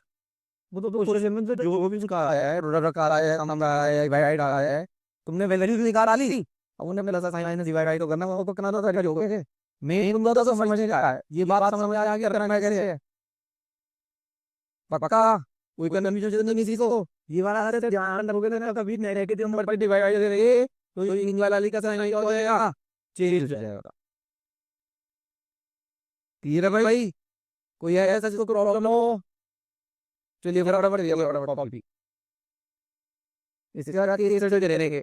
वो तो सोल्यूशन में जो भी उसका आया है, प्रोडक्ट आ रहा है, नाम आ रहा है, डिवाइड आ रहा है, तुमने वैल्यू निकाल डाली थी, अब उन्हें मेरा साइन माइनस डिवाइड तो करना, वो तो करना था हो गए। मैं तुम तो समझ में नहीं आया है, ये बात समझ में आया कि करना कैसे है पक्का, कोई कंफ्यूजन नहीं किसी को। ये वाला अरे ध्यान रखोगे ना, कभी नेगेटिव नंबर पर डिवाइड करेंगे तो ये इन वाला का साइन हो जाएगा, चेंज हो जाएगा। क्लियर है भाई? कोई है ऐसा जिसको प्रॉब्लम हो? चलिए फटाफट दिया फटाफट टॉपिक इसके बाद रिसर्च दे रहे हैं।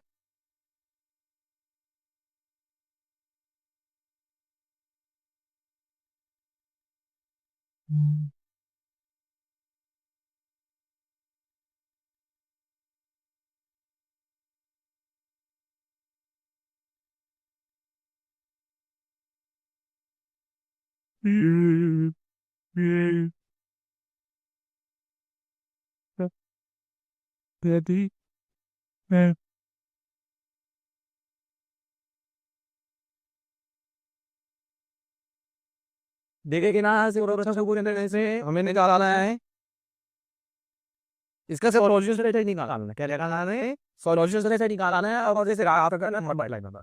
देखे कि ना से पूरे से हमें निकालना है, इसका सॉल्यूशन से निकालना है, क्या निकालना है? सॉल्यूशन से निकालना है, और जैसे ग्राफ का नंबर बाय लाइन होगा,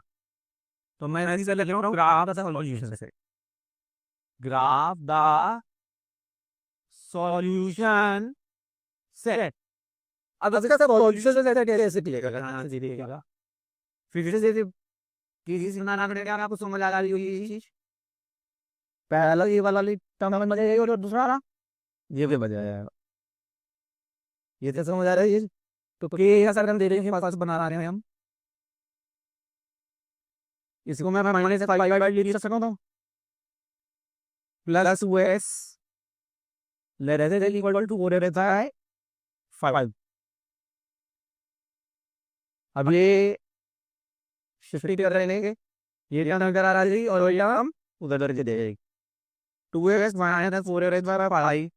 तो मैं ऐसे से लिख रहा हूँ ग्राफ द सॉल्यूशन से, ग्राफ द सॉल्यूशन सेट। अब इसका सॉल्यूशन से कैसे लिखेगा? सीधे लिखेगा, फिर से किसी ना नाम क्या आपको समझ आ रही होगी ये चीज। पहला ये वाला टर्म समझ आएगा, और दूसरा ना ये भी बजा जाएगा। ये तो समझ आ रहा है ये। तो के असर हम दे रहे हैं, पास बना रहे हैं हम, इसको मैं माइनस से पाई बाई ले सकता हूं, प्लस एस ले रहे थे इक्वल टू हो रहता है 5। अब ये शिफ्ट कर रहे हैं, ये ध्यान नजर आ रहा है, और ये हम उधर उधर दे देंगे 2x minus 4x by pi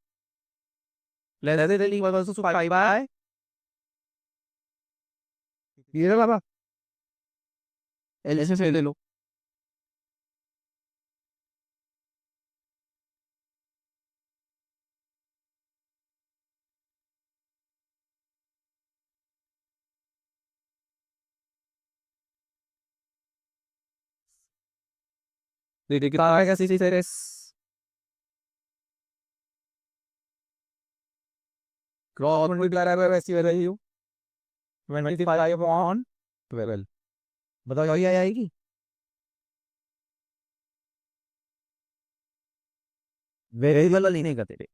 ले रहे थे इक्वल टू पाई बाय, ये बाबा एल से ले लो। देखिए कितना आएगा सी से एस क्रॉस मल्टीप्लाई है वैसी वैल्यू 25 अपॉन 12। बताओ ये आएगी? वेरिएबल वाली नहीं करते थे,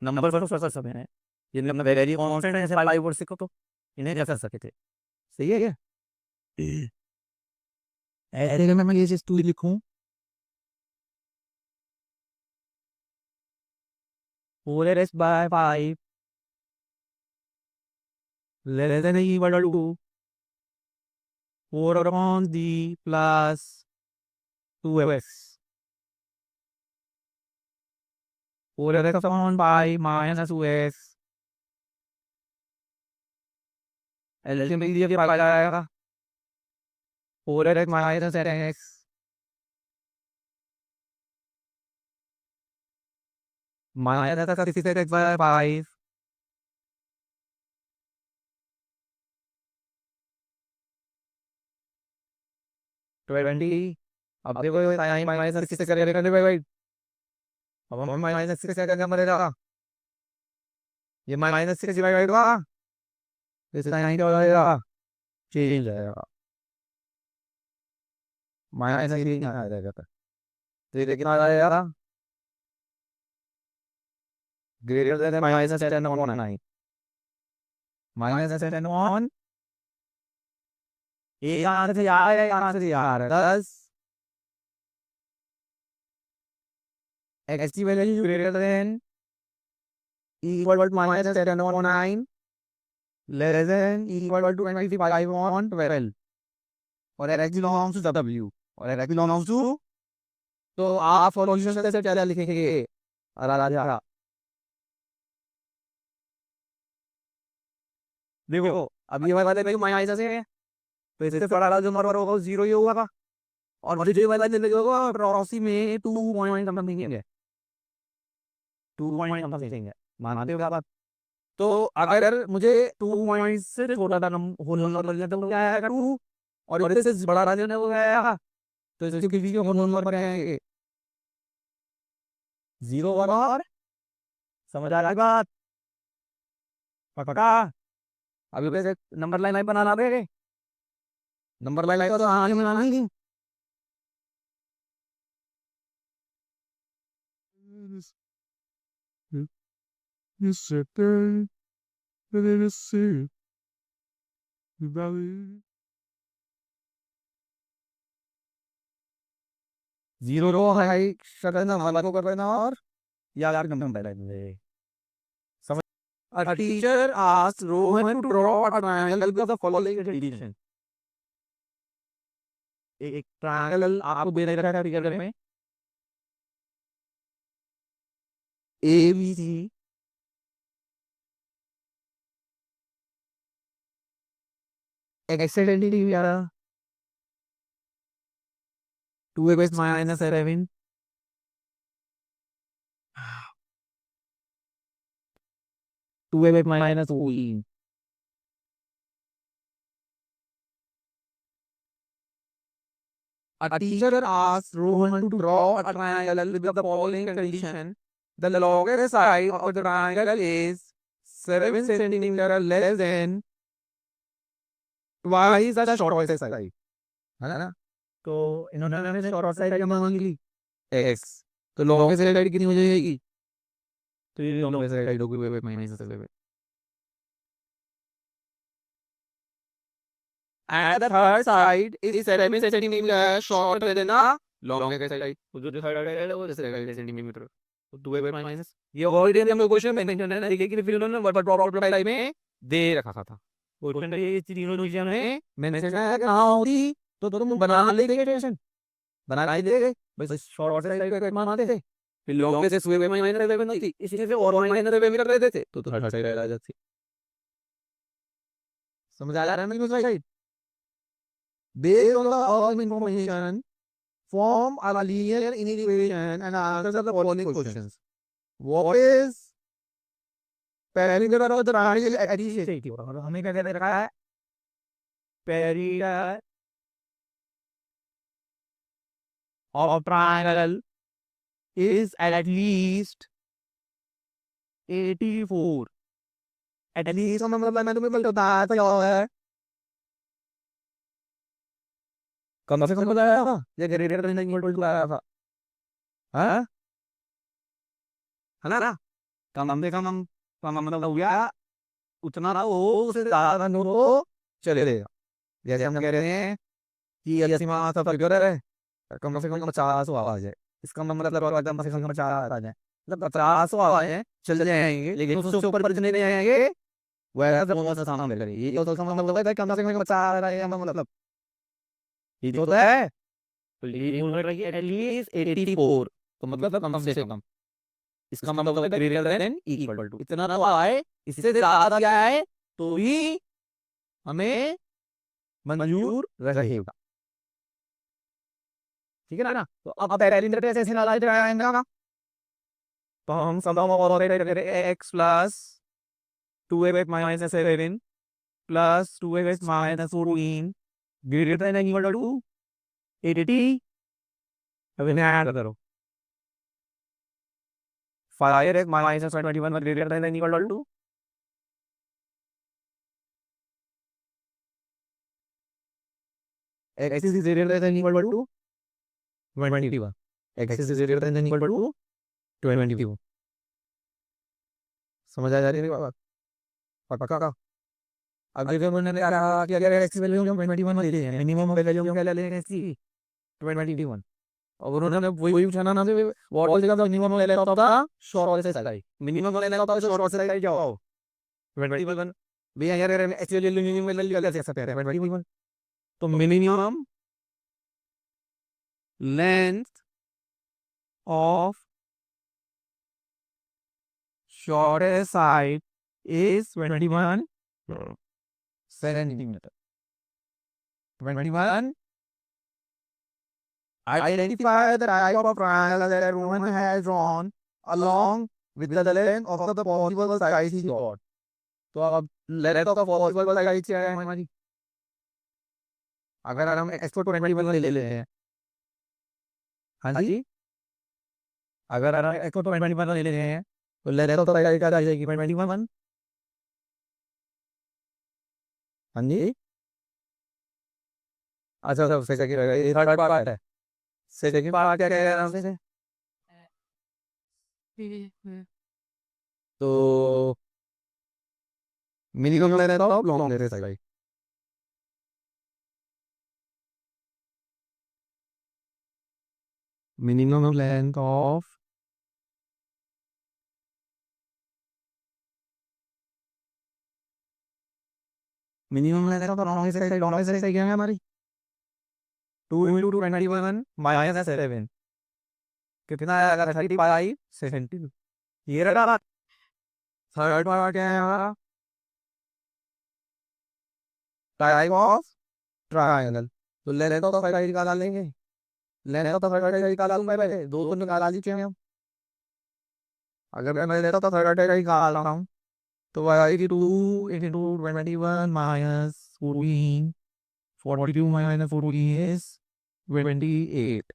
नंबर पर सब है, ये नंबर वेरिएबल कांस्टेंट है, ऐसे पाई वर्ड सीखो तो इन्हें क्या कर सकते थे। सही है क्या? ऐसे में मैं ये चीज तू लिखूं 4s by 5 less than or equal to 4 upon d plus 2s, 4s upon pi minus 2s, LCM में ये पाया जाएगा 4s minus 10x minus 36x by 5 20। अब देखो ये माइनस 66 करने भाई, अब हम माइनस 66 करके मरेगा, ये माइनस 66 डिवाइड होगा, इस साइन हो जाएगा, चेंज आएगा माइनस 3 आ जाएगा, तो ये कितना आ जाएगा? Greater than minus 10 on 9 minus 10 on, ये यहाँ से यार है, यहाँ से यार 10 x की value greater than equal to minus 10 on 9 less than equal to 25 on 12, और x बिलोंग्स टू w, और x बिलोंग्स टू, तो आप सॉल्यूशन से क्या लिखेंगे? आ देखो अब ये वाला भाई माइनस है, तो इससे थोड़ा जो नंबर होगा 0 ही होगा, और मुझे जो वाला जिंदगी होगा रॉसी में 2 पॉइंट समथिंग है, 2 पॉइंट समथिंग है, मानते हो क्या बात? तो अगर मुझे 2 पॉइंट से छोटा था होल नंबर मिल जाता तो क्या आएगा 2 और इससे बड़ा राजन है वो क्या आएगा तो इसके किसी के होल नंबर क्या आएंगे 0 1 और समझ आ रहा है बात पक्का अभी वैसे नंबर लाइन बनाना देंगे नंबर लाइन तो आगे बनाना ही You sit there, and then see the valley. 0 रो है करना वाला को करना और यार नंबर लाइन समझ A teacher asked Rohan to draw a triangle with the following condition. एक ट्रायंगल आपको दे रखा है फिगर में ए बी सी एक्सेलेंटली यार 2x minus 7 2x minus 14 A teacher asked Rohan to draw a triangle with the following condition. The longest side of the triangle is 7 centimeter less than twice the shortest side. है ना तो इन्होंने शॉर्ट साइड क्या मांगी ली x तो लॉन्गेस्ट साइड कितनी हो जाएगी तो ये लॉन्गेस्ट साइड होगी minus 7 and the third side is 7 centimeter shorter than the longest side जो साइड है वो 7 सेंटीमीटर तो 2 माइनस ये ऑलरेडी हम क्वेश्चन में मेंशन है लेकिन फिर उन्होंने वर्ड प्रॉब्लम टाइप में दे रखा था वो क्वेश्चन ये तीनों क्वेश्चन है मैंने सोचा कि हां होती तो तुम बना लेंगे टेंशन बना ही देंगे बस शॉर्ट साइड का माना थे फिर लॉन्गेस्ट से सुबह में माइनस 7 नहीं थी इसी से और माइनस 7 भी कर देते थे तो थर्ड साइड आ जाती समझ आ रहा है ना side based on the above information, form a linear equation and answer the following questions. What is perimeter of the triangle adjacent? और हमें क्या दे रखा है perimeter of triangle is at least 84. At least का मतलब मैंने तुम्हें बताया था क्या है कम से कम बताया था या ग्रेटर देन इक्वल टू बताया था हाँ है ना कम से कम मतलब हो गया उतना ना हो उससे ज्यादा नो हो चलेगा जैसे हम कह रहे हैं कि ये सीमा सब फिगर है कम से कम 50 आ जाए इसका मतलब कम से कम 50 आ जाए मतलब 50 आ जाए चल जाएंगे लेकिन उससे ऊपर जितने नहीं आएंगे वह बहुत आसान मिल रही ये तो मतलब कम से कम 50 आ रहा है मतलब ये जो है तो एटलीस्ट 84 तो मतलब कम से कम इसका मतलब है ग्रेटर देन इक्वल टू इतना ना आए इससे ज्यादा क्या है तो ही हमें मंजूर रहेगा ठीक है ना तो अब पहले इंटर ऐसे ना लाइट आएगा तो हम सब और x plus 2x minus 7 plus 2x minus 14 greater than equal to 80 अब इन्हें ऐड करो 5x minus 21 greater than equal to x is greater than equal to 21 x is greater than equal to 21 समझ आ जा रही है बात पक्का का अगर जो मैंने कहा कि अगर x की वैल्यू हम 21 ले लें मिनिमम वैल्यू हम क्या ले लेंगे x की 21 और उन्होंने वही पूछा ना से व्हाट जगह मिनिमम ले लेता था शॉर्ट से साइड मिनिमम ले लेता था शॉर्ट से साइड जाओ 21 भैया यार एक्चुअली मिनिमम वैल्यू क्या सकते हैं 21 तो minimum length of shortest side is 21 centimeter. 21. Identify the type of triangle that Roman has drawn along with the length of the possible sides he got. तो अब लेता तो पॉसिबल वाला ही है हमारी। अगर हम एक्सपोर्ट 2021 ले ले हैं, हाँ जी, अगर हम एक्सपोर्ट 2021 ले ले हैं तो लेता तो क्या आ जाएगी 2021। हाँ जी, अच्छा अच्छा सेकंड थर्ड पार्ट है, सेकंड पार्ट क्या कह रहे हैं हमसे। तो मिनिमम ले रहे हो लॉन्ग ले रहे भाई। Minimum length of minimum length of long से क्या है हमारी 2 into 221 माइनस 7 कितना आएगा 35 ये रहा थर्ड पार्ट क्या है हमारा टाइप ऑफ ट्रायंगल। तो ले लेता तो फाइव निकाल लेंगे, ले लेता तो फाइव निकाल लूंगा पहले दो तो निकाल लीजिए हम। अगर मैं लेता तो थर्ड निकाल रहा हूँ तो आएगी 2 into 21 minus 14 42 minus 14 is 28।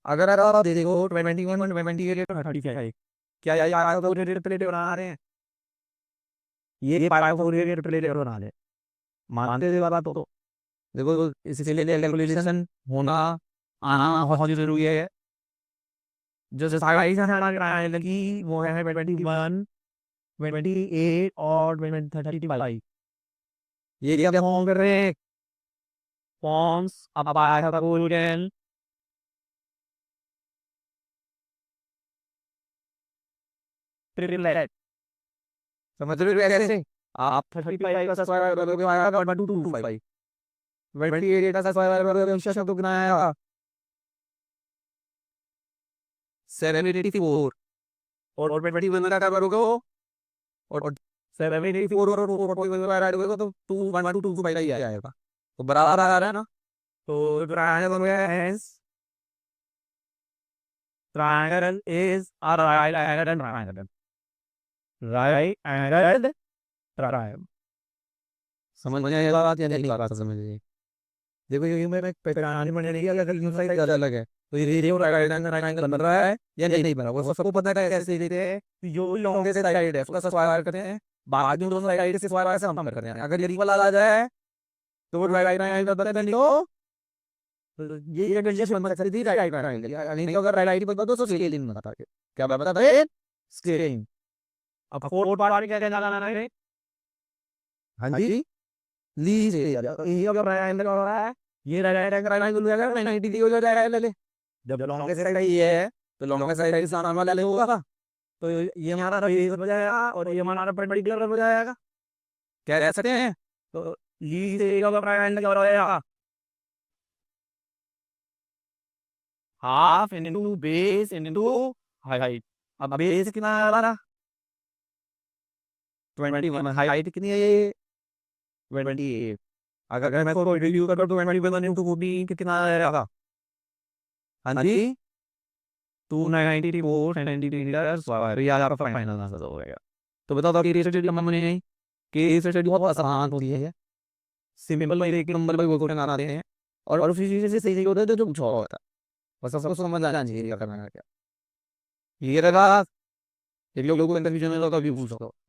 अगर आप दे देखो 21 28 35 क्या यार तो रिलेटेड बना रहे हैं, ये पाई को रिलेटेड बना रहे हैं, मानते थे बात तो देखो इसलिए कैलकुलेशन होना आना बहुत जरूरी है। जो साइज है लगी वो है 21 28 और 35। ये क्या फॉर्म कर रहे हैं फॉर्म्स अब आया था गोल्डन ट्रिपलेट समझ रहे हो कैसे आप 35 का स्क्वायर करोगे आएगा 1225 28 का स्क्वायर करोगे उसका शब्द कितना आएगा 784 और 21 का क्या करोगे वो और 784 और 41 ऐड करोगे तो 21225 ही आएगा तो बराबर आ रहा है ना। तो triangle is a right angled triangle, right angled triangle। समझ में आएगा बात या नहीं बात समझ में। देखो ये मैं पहचान में नहीं अगर साइड अलग है तो ये राइट एंगल बन रहा है या नहीं बन रहा वो सबको पता है कैसे देते हैं जो लॉन्ग से साइड है उसका स्क्वायर करते हैं बाद में दोनों साइड से स्क्वायर से हम करते हैं अगर ये इक्वल आ जाए तो वो राइट एंगल बता देंगे तो ये कंडीशन बन सकती थी राइट एंगल नहीं अगर राइट बता दो तो स्केलिंग बता के क्या बता था स्केलिंग। अब फोर्थ पार्ट क्या कहना है हाँ जी लीजिए ये अगर राइट एंगल हो रहा है ये राइट एंगल हो जाएगा 90 डिग्री हो जाएगा ले ले जब लॉन्ग साइड है तो लॉन्ग साइड सामने वाला ले होगा तो ये हमारा रेडियस हो जाएगा और ये हमारा परपेंडिकुलर हो जाएगा क्या कह सकते हैं। तो लीजिए अगर राइट एंगल हो रहा है half into base into height. अब बेस कितना आ रहा 21 हाइट कितनी है ये 28। अगर मैं को रिव्यू कर तो 21 इनटू 14 कितना आएगा हाँ जी 294 सेंटीमीटर स्क्वायर ये आपका फाइनल आंसर हो गया। तो बताओ तो केस स्टडी हमने नहीं केस स्टडी बहुत आसान होती है सिंपल में एक नंबर पर क्वेश्चन आते हैं और फिर से सही होता है जो पूछा होता है बस सबको समझ आना चाहिए क्या करना है क्या ये रहा। एक लोगों को कंफ्यूजन है तो कभी पूछ सकते हो।